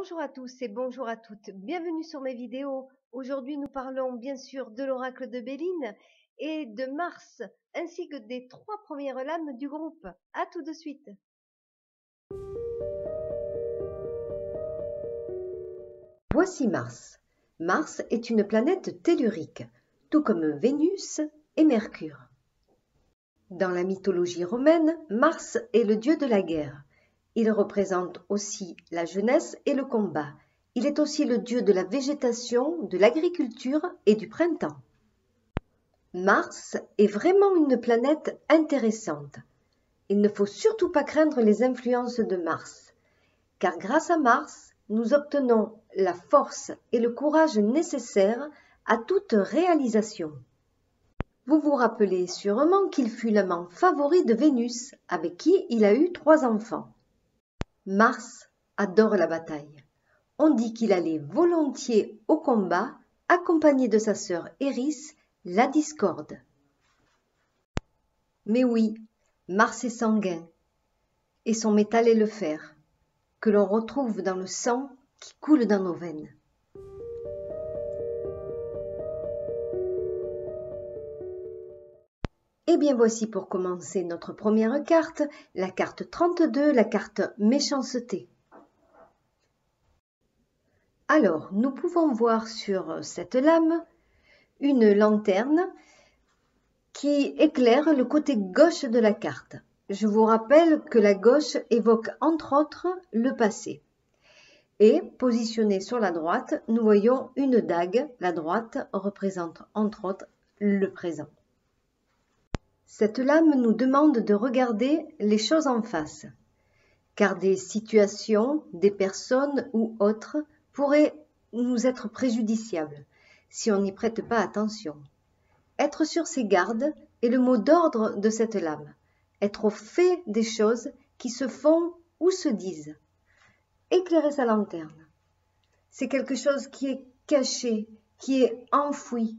Bonjour à tous et bonjour à toutes, bienvenue sur mes vidéos. Aujourd'hui nous parlons bien sûr de l'oracle de Béline et de Mars, ainsi que des 3 premières lames du groupe. À tout de suite. Voici Mars. Mars est une planète tellurique, tout comme Vénus et Mercure. Dans la mythologie romaine, Mars est le dieu de la guerre. Il représente aussi la jeunesse et le combat. Il est aussi le dieu de la végétation, de l'agriculture et du printemps. Mars est vraiment une planète intéressante. Il ne faut surtout pas craindre les influences de Mars, car grâce à Mars, nous obtenons la force et le courage nécessaires à toute réalisation. Vous vous rappelez sûrement qu'il fut l'amant favori de Vénus, avec qui il a eu 3 enfants. Mars adore la bataille. On dit qu'il allait volontiers au combat, accompagné de sa sœur Eris, la discorde. Mais oui, Mars est sanguin, et son métal est le fer, que l'on retrouve dans le sang qui coule dans nos veines. Et bien voici pour commencer notre première carte, la carte 32, la carte méchanceté. Alors, nous pouvons voir sur cette lame une lanterne qui éclaire le côté gauche de la carte. Je vous rappelle que la gauche évoque entre autres le passé. Et positionnée sur la droite, nous voyons une dague. La droite représente entre autres le présent. Cette lame nous demande de regarder les choses en face, car des situations, des personnes ou autres pourraient nous être préjudiciables si on n'y prête pas attention. Être sur ses gardes est le mot d'ordre de cette lame. Être au fait des choses qui se font ou se disent. Éclairer sa lanterne, c'est quelque chose qui est caché, qui est enfoui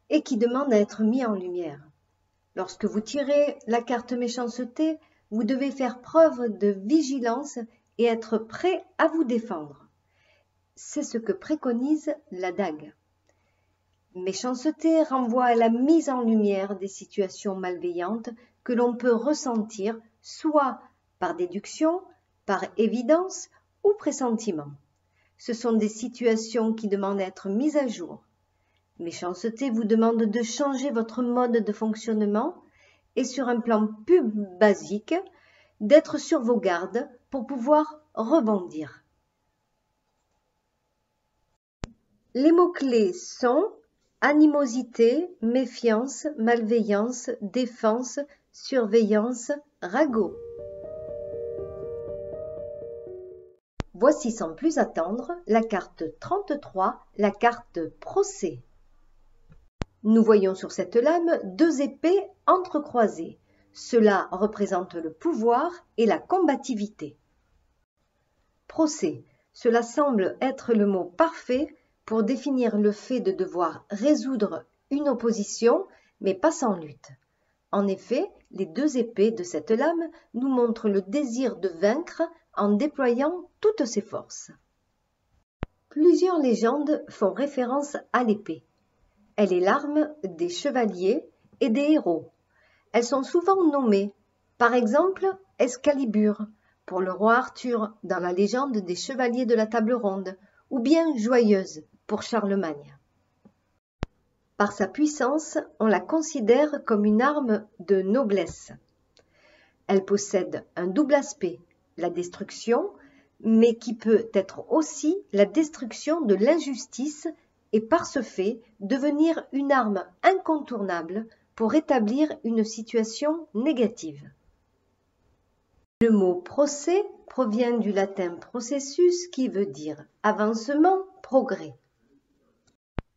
et qui demande à être mis en lumière. Lorsque vous tirez la carte méchanceté, vous devez faire preuve de vigilance et être prêt à vous défendre. C'est ce que préconise la dague. Méchanceté renvoie à la mise en lumière des situations malveillantes que l'on peut ressentir soit par déduction, par évidence ou pressentiment. Ce sont des situations qui demandent à être mises à jour. Méchanceté vous demande de changer votre mode de fonctionnement et sur un plan plus basique, d'être sur vos gardes pour pouvoir rebondir. Les mots-clés sont animosité, méfiance, malveillance, défense, surveillance, ragot. Voici sans plus attendre la carte 33, la carte procès. Nous voyons sur cette lame 2 épées entrecroisées. Cela représente le pouvoir et la combativité. Procès, cela semble être le mot parfait pour définir le fait de devoir résoudre une opposition, mais pas sans lutte. En effet, les 2 épées de cette lame nous montrent le désir de vaincre en déployant toutes ses forces. Plusieurs légendes font référence à l'épée. Elle est l'arme des chevaliers et des héros. Elles sont souvent nommées, par exemple Excalibur, pour le roi Arthur dans la légende des chevaliers de la table ronde, ou bien Joyeuse pour Charlemagne. Par sa puissance, on la considère comme une arme de noblesse. Elle possède un double aspect, la destruction, mais qui peut être aussi la destruction de l'injustice et par ce fait devenir une arme incontournable pour rétablir une situation négative. Le mot procès provient du latin processus qui veut dire avancement, progrès.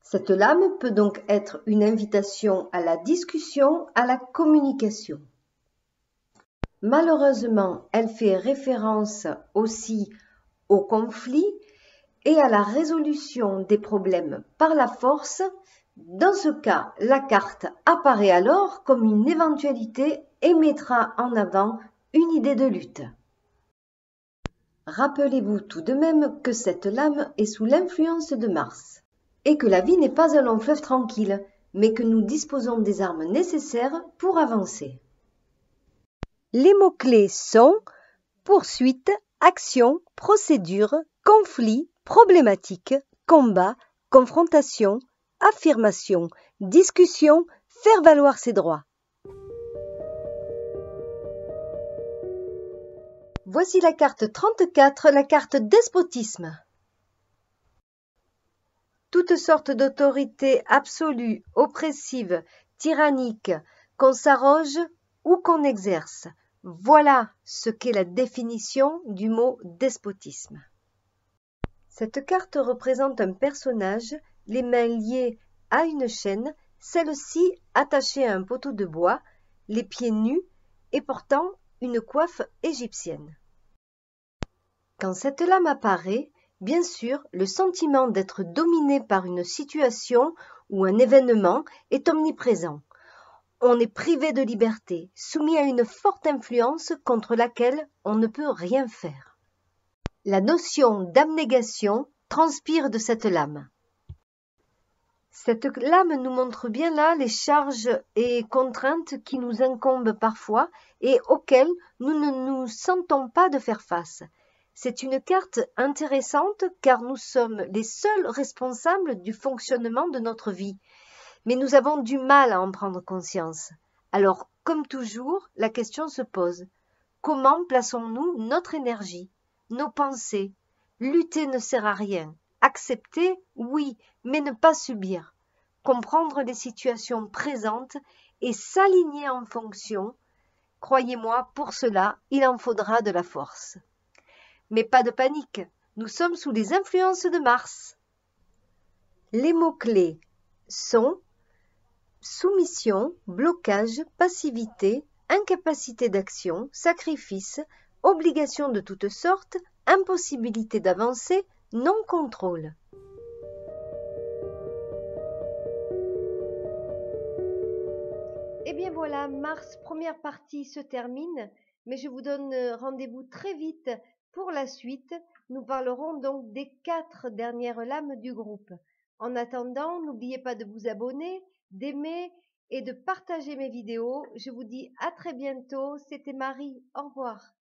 Cette lame peut donc être une invitation à la discussion, à la communication. Malheureusement, elle fait référence aussi au conflit et à la résolution des problèmes par la force. Dans ce cas, la carte apparaît alors comme une éventualité et mettra en avant une idée de lutte. Rappelez-vous tout de même que cette lame est sous l'influence de Mars et que la vie n'est pas un long fleuve tranquille, mais que nous disposons des armes nécessaires pour avancer. Les mots-clés sont poursuite, action, procédure, conflit, problématique, combat, confrontation, affirmation, discussion, faire valoir ses droits. Voici la carte 34, la carte despotisme. Toutes sortes d'autorités absolues, oppressives, tyranniques, qu'on s'arroge ou qu'on exerce. Voilà ce qu'est la définition du mot despotisme. Cette carte représente un personnage, les mains liées à une chaîne, celle-ci attachée à un poteau de bois, les pieds nus et portant une coiffe égyptienne. Quand cette lame apparaît, bien sûr, le sentiment d'être dominé par une situation ou un événement est omniprésent. On est privé de liberté, soumis à une forte influence contre laquelle on ne peut rien faire. La notion d'abnégation transpire de cette lame. Cette lame nous montre bien là les charges et contraintes qui nous incombent parfois et auxquelles nous ne nous sentons pas de faire face. C'est une carte intéressante car nous sommes les seuls responsables du fonctionnement de notre vie. Mais nous avons du mal à en prendre conscience. Alors, comme toujours, la question se pose. Comment plaçons-nous notre énergie, nos pensées? Lutter ne sert à rien. Accepter, oui, mais ne pas subir. Comprendre les situations présentes et s'aligner en fonction. Croyez-moi, pour cela, il en faudra de la force. Mais pas de panique, nous sommes sous les influences de Mars. Les mots-clés sont soumission, blocage, passivité, incapacité d'action, sacrifice, obligation de toutes sortes, impossibilité d'avancer, non-contrôle. Et bien voilà, Mars première partie se termine, mais je vous donne rendez-vous très vite pour la suite. Nous parlerons donc des 4 dernières lames du groupe. En attendant, n'oubliez pas de vous abonner, d'aimer et de partager mes vidéos. Je vous dis à très bientôt. C'était Marie. Au revoir.